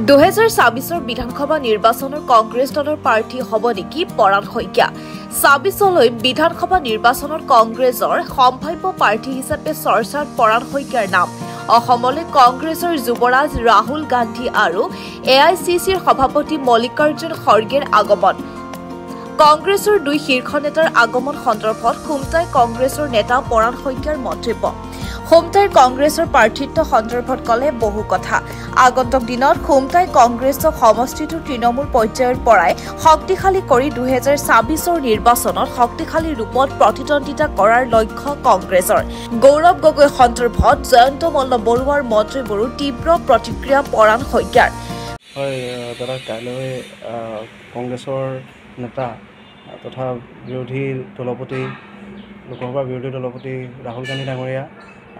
2024 বিধানসভা নিৰ্বাচনৰ কংগ্ৰেছ দলৰ প্ৰাৰ্থী হ'ব নেকি পৰাণ শইকীয়া 24লৈ বিধানসভা নিৰ্বাচনৰ কংগ্ৰেছৰ সম্ভাৱ্য প্ৰাৰ্থী হিচাপে চৰ্চাত পৰাণ শইকীয়াৰ নাম অসমলৈ কংগ্ৰেছৰ যুৱৰাজ ৰাহুল গান্ধী আৰু AICCৰ সভাপতি মল্লিকাৰ্জুন খৰ্গেৰ আগমন কংগ্ৰেছৰ দুই শীৰ্ষ নেতাৰ আগমন সন্দৰ্ভত খুমটাই কংগ্ৰেছৰ নেতা পৰাণ শইকীয়াৰ মন্তব্য খুমটাইৰ কংগ্ৰেছৰ প্ৰাৰ্থিত্ব সন্দৰ্ভত কলে বহু কথা আগন্তুক দিনত খুমটাই কংগ্ৰেছক সমষ্টিটোৰ তৃণমূল পৰ্যায়ৰ পৰাই শক্তিশালী কৰি 2024ৰ নিৰ্বাচনত শক্তিশালী ৰূপত প্ৰতিদ্বন্দ্বিতা কৰাৰ লক্ষ্য কংগ্ৰেছৰ গৌৰৱ গগৈ সন্দৰ্ভত জয়ন্ত মল্ল বৰুৱাৰ মন্তব্যৰো তীব্ৰ প্ৰতিক্ৰিয়া পৰাণ শইকীয়াৰ হয় দাদা কাইলৈ কংগ্ৰেছৰ নেতা তথা বিৰোধী দলপতি লোকসভাৰ বিৰোধী দলপতি ৰাহুল গান্ধী ডাঙৰীয়া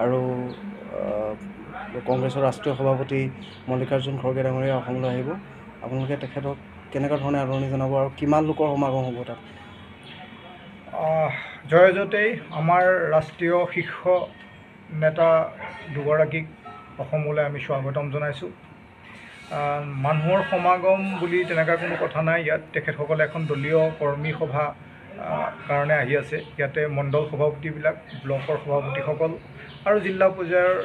আৰু কংগ্ৰেছৰ ৰাষ্ট্ৰীয় সভাপতি মল্লিকাৰ্জুন খৰ্গে ডাঙৰীয়া অসমলৈ আহিব আপোনালোকে তেখেতক কেনেকুৱা ধৰণে আদৰণি জনাব আৰু কিমান লোকৰ সমাগম হ'ব তাত জয়জতেই আমাৰ ৰাষ্ট্ৰীয় শীৰ্ষ নেতা দুগৰাকীক অসমলৈ আমি স্বাগতম জনাইছোঁ মানুহৰ সমাগম বুলি তেনেকুৱা কোনো কথা নাই ইয়াত তেখেতসকলে এখন দলীয় কৰ্মী সভা কাৰণে আহি আছে ইয়াতে মণ্ডল সভাপতিবিলাক ব্লকৰ সভাপতিসকল আৰু জিলা পৰ্যায়ৰ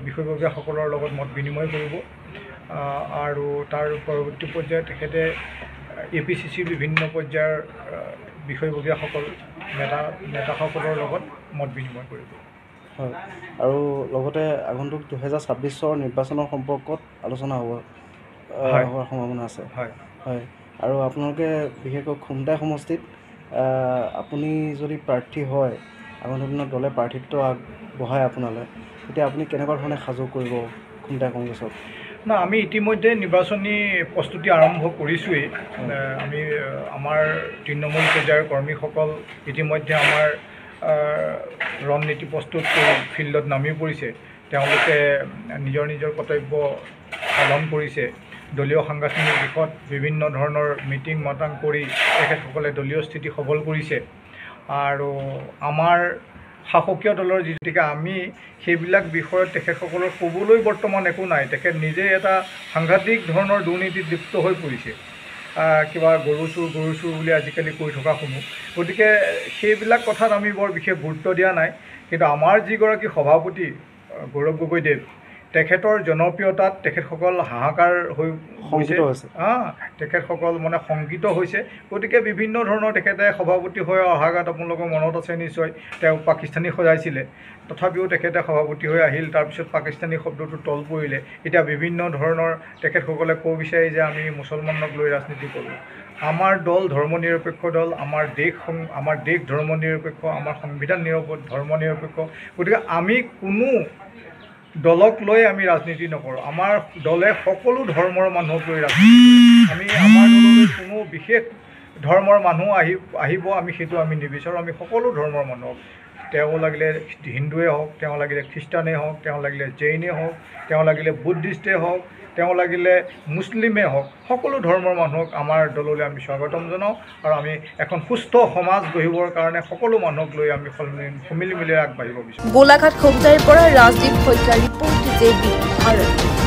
বিষয়ববীয়াসকলৰ লগত মত বিনিময় কৰিব আৰু তাৰ পৰৱৰ্তী পৰ্যায়ত তেখেতে APCCৰ বিভিন্ন পৰ্যায়ৰ বিষয়ববীয়াসকল নেতাসকলৰ লগত মত বিনিময় কৰিব হয় আৰু লগতে আগন্তুক 2024ৰ নিৰ্বাচনৰ সম্পৰ্কত আলোচনা হোৱাৰ সম্ভাৱনা আছে হয় হয় আৰু আপোনালোকে বিশেষকৈ খুমটাই সমষ্টিত আপুনি যদি প্ৰাৰ্থী হয় আগন্তুক দিনত দলে প্ৰাৰ্থিত্ব আগবঢ়ায় আপোনালৈ তেতিয়া আপুনি কেনেকুৱা ধৰণে সাজু কৰিব খুমটাই কংগ্ৰেছক না আমি ইতিমধ্যে নিৰ্বাচনী প্ৰস্তুতি আৰম্ভ কৰিছোঁৱেই আমি আমাৰ তৃণমূল পৰ্যায়ৰ কৰ্মীসকল ইতিমধ্যে আমাৰ ৰণনীতি প্ৰস্তুত কৰি ফিল্ডত নামি পৰিছে তেওঁলোকে নিজৰ নিজৰ কৰ্তব্য পালন কৰিছে দলীয় সাংগঠনিক দিশত বিভিন্ন ধৰণৰ মিটিং মাতাং কৰি তেখেতসকলে দলীয় স্থিতি সবল কৰিছে আৰু আমাৰ শাসকীয় দলৰ গতিকে আমি সেইবিলাক বিষয়ত তেখেতসকলৰ ক'বলৈ বৰ্তমান একো নাই তেখেত নিজে এটা সাংঘাতিক ধৰণৰ দুৰ্নীতিত লিপ্ত হৈ পৰিছে কিবা গৰু চুৰ বুলি আজিকালি কৈ থকা শুনো গতিকে সেইবিলাক কথাত আমি বৰ বিশেষ গুৰুত্ব দিয়া নাই কিন্তু আমাৰ যিগৰাকী সভাপতি গৌৰৱ গগৈদেৱ তেখেতৰ জনপ্ৰিয়তাত তেখেতসকল হাহাকাৰ হৈ গৈছে তেখেতসকল মানে শংকিত হৈছে গতিকে বিভিন্ন ধৰণৰ তেখেতে সভাপতি হৈ অহাগাত আপোনালোকৰ মনত আছে নিশ্চয় তেওঁ পাকিস্তানী সজাইছিলে তথাপিও তেখেতে সভাপতি হৈ আহিল তাৰপিছত পাকিস্তানী শব্দটো তল পৰিলে এতিয়া বিভিন্ন ধৰণৰ তেখেতসকলে ক'ব বিচাৰে যে আমি মুছলমানক লৈ ৰাজনীতি কৰোঁ আমাৰ দল ধৰ্মনিৰপেক্ষ দল আমাৰ দেশ ধৰ্মনিৰপেক্ষ আমাৰ সংবিধান ধৰ্মনিৰপেক্ষ গতিকে আমি কোনো দলক লৈ আমি ৰাজনীতি নকৰোঁ আমাৰ দলে সকলো ধৰ্মৰ মানুহক লৈ ৰাজনীতি কৰোঁ আমি আমাৰ দললৈ কোনো বিশেষ ধৰ্মৰ মানুহ আহিব আমি সেইটো আমি নিবিচাৰোঁ আমি সকলো ধৰ্মৰ মানুহক তেওঁ লাগিলে হিন্দুৱে হওক তেওঁ লাগিলে খ্ৰীষ্টানেই হওক তেওঁ লাগিলে জৈনেই হওক তেওঁ লাগিলে বুদ্ধিষ্টেই হওক তেওঁ লাগিলে মুছলিমেই হওক সকলো ধৰ্মৰ মানুহক আমাৰ দললৈ আমি স্বাগতম জনাওঁ আৰু আমি এখন সুস্থ সমাজ গঢ়িবৰ কাৰণে সকলো মানুহক লৈ আমি মিলি আগবাঢ়িব বিচাৰোঁ গোলাঘাট খুমটাইৰ পৰা ৰাজদীপ শইকীয়াৰ ৰিপৰ্ট JB ভাৰত।